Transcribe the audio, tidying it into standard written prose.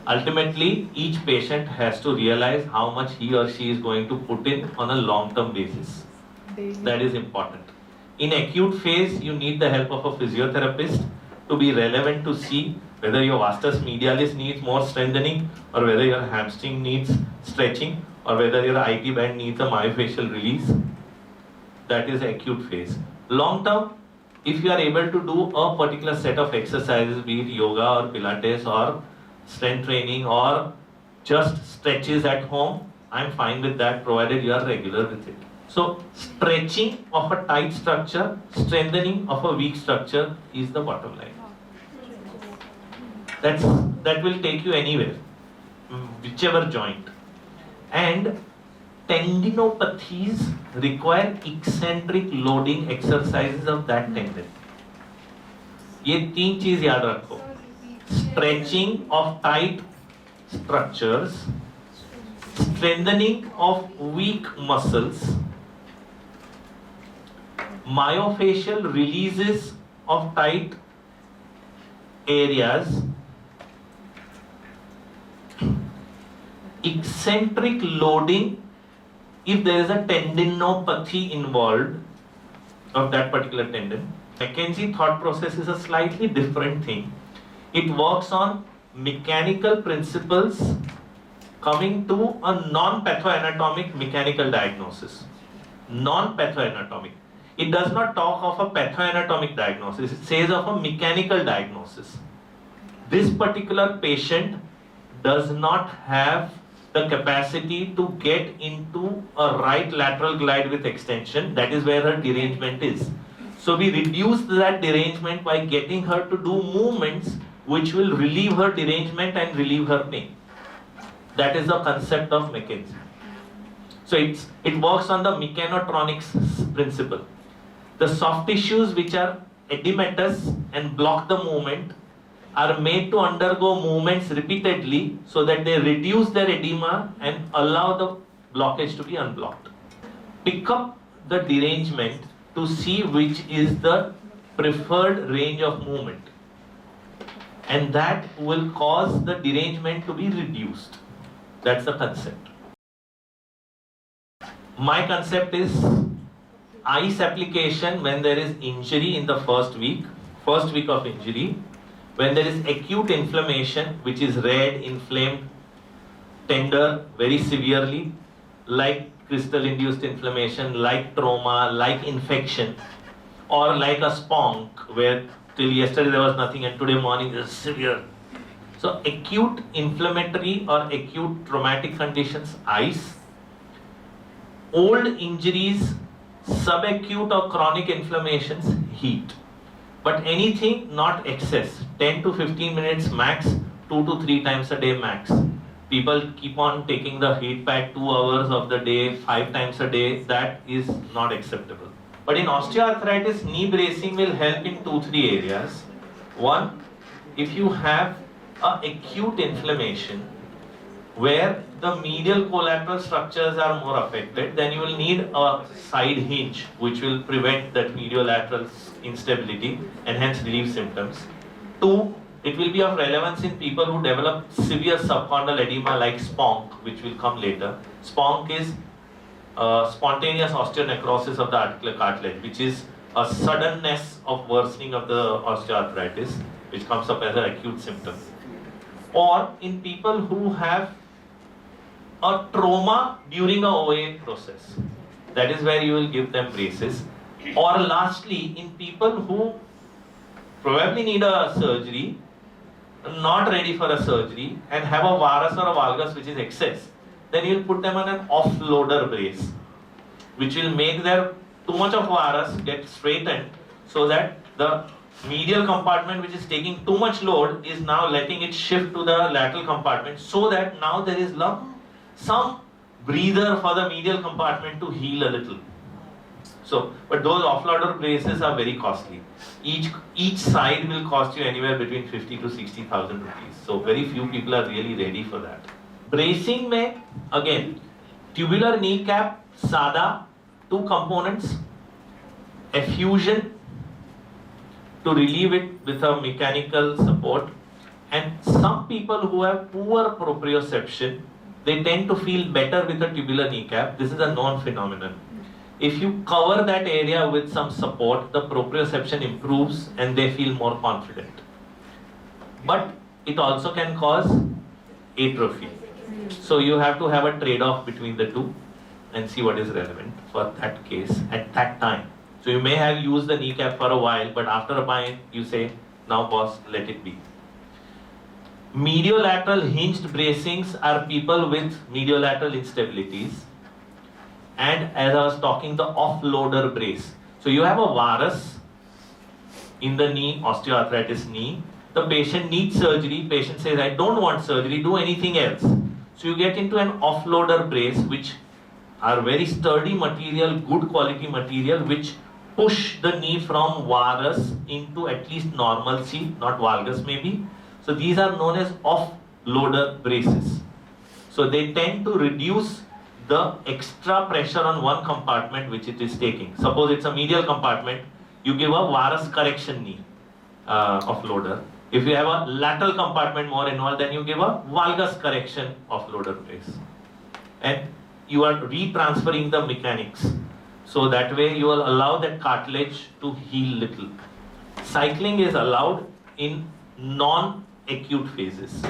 Ultimately, each patient has to realize how much he or she is going to put in on a long-term basis. That is important. In acute phase, you need the help of a physiotherapist to be relevant to see whether your vastus medialis needs more strengthening, or whether your hamstring needs stretching, or whether your IT band needs a myofascial release. That is acute phase. Long term, if you are able to do a particular set of exercises, be it yoga or Pilates or strength training or just stretches at home, I'm fine with that, provided you are regular with it. So stretching of a tight structure, strengthening of a weak structure is the bottom line. That will take you anywhere, whichever joint. And tendinopathies require eccentric loading exercises of that tendon. ये तीन चीज याद रखो. Stretching of tight structures, strengthening of weak muscles, myofascial releases of tight areas, eccentric loading if there is a tendinopathy involved of that particular tendon. McKenzie thought process is a slightly different thing. It works on mechanical principles coming to a non-pathoanatomic mechanical diagnosis. Non-pathoanatomic. It does not talk of a pathoanatomic diagnosis. It says of a mechanical diagnosis. This particular patient does not have the capacity to get into a right lateral glide with extension. That is where her derangement is. So we reduce that derangement by getting her to do movements which will relieve her derangement and relieve her pain. That is the concept of McKenzie. So it works on the mechanotronics principle. The soft tissues which are edematous and block the movement are made to undergo movements repeatedly so that they reduce their edema and allow the blockage to be unblocked. Pick up the derangement to see which is the preferred range of movement, and that will cause the derangement to be reduced. That's the concept. My concept is ice application when there is injury in the first week of injury, when there is acute inflammation which is red, inflamed, tender very severely, like crystal induced inflammation, like trauma, like infection, or like a sponk where till yesterday there was nothing and today morning there is severe. So acute inflammatory or acute traumatic conditions, ice. Old injuries, subacute or chronic inflammations, heat. But anything not excess, 10 to 15 minutes max, 2 to 3 times a day max. People keep on taking the heat pad 2 hours of the day, 5 times a day. That is not acceptable. But in osteoarthritis, knee bracing will help in 2-3 areas. One, if you have an acute inflammation where the medial collateral structures are more affected, then you will need a side hinge which will prevent that mediolateral instability and hence relieve symptoms. Two, it will be of relevance in people who develop severe subchondral edema like SPONK, which will come later. SPONK is spontaneous osteonecrosis of the articular cartilage, which is a suddenness of worsening of the osteoarthritis, which comes up as an acute symptom. Or in people who have a trauma during a OA process, that is where you will give them braces. Or lastly, in people who probably need a surgery, not ready for a surgery, and have a varus or a valgus which is excess, then you will put them on an offloader brace, which will make their too much of varus get straightened so that the medial compartment which is taking too much load is now letting it shift to the lateral compartment, so that now there is some breather for the medial compartment to heal a little. So, but those offloader braces are very costly. Each side will cost you anywhere between 50 to 60,000 rupees. So very few people are really ready for that. Bracing mein, again, tubular kneecap, SADA, 2 components, effusion to relieve it with a mechanical support, And some people who have poor proprioception, they tend to feel better with a tubular kneecap. This is a known phenomenon. If you cover that area with some support, the proprioception improves and they feel more confident. But it also can cause atrophy. So you have to have a trade-off between the two and see what is relevant for that case at that time. So you may have used the kneecap for a while, but after a point you say, now boss, let it be. Mediolateral hinged bracings are people with mediolateral instabilities. And as I was talking, the offloader brace. So you have a varus in the knee, osteoarthritis knee. The patient needs surgery. Patient says, I don't want surgery, do anything else. So you get into an offloader brace, which are very sturdy material, good quality material, which push the knee from varus into at least normalcy, not valgus maybe. So these are known as offloader braces. So they tend to reduce the extra pressure on one compartment which it is taking. Suppose it's a medial compartment, you give a varus correction knee offloader. If you have a lateral compartment more involved, then you give a valgus correction offloader brace. And you are retransferring the mechanics. So that way you will allow that cartilage to heal little. Cycling is allowed in non-acute phases.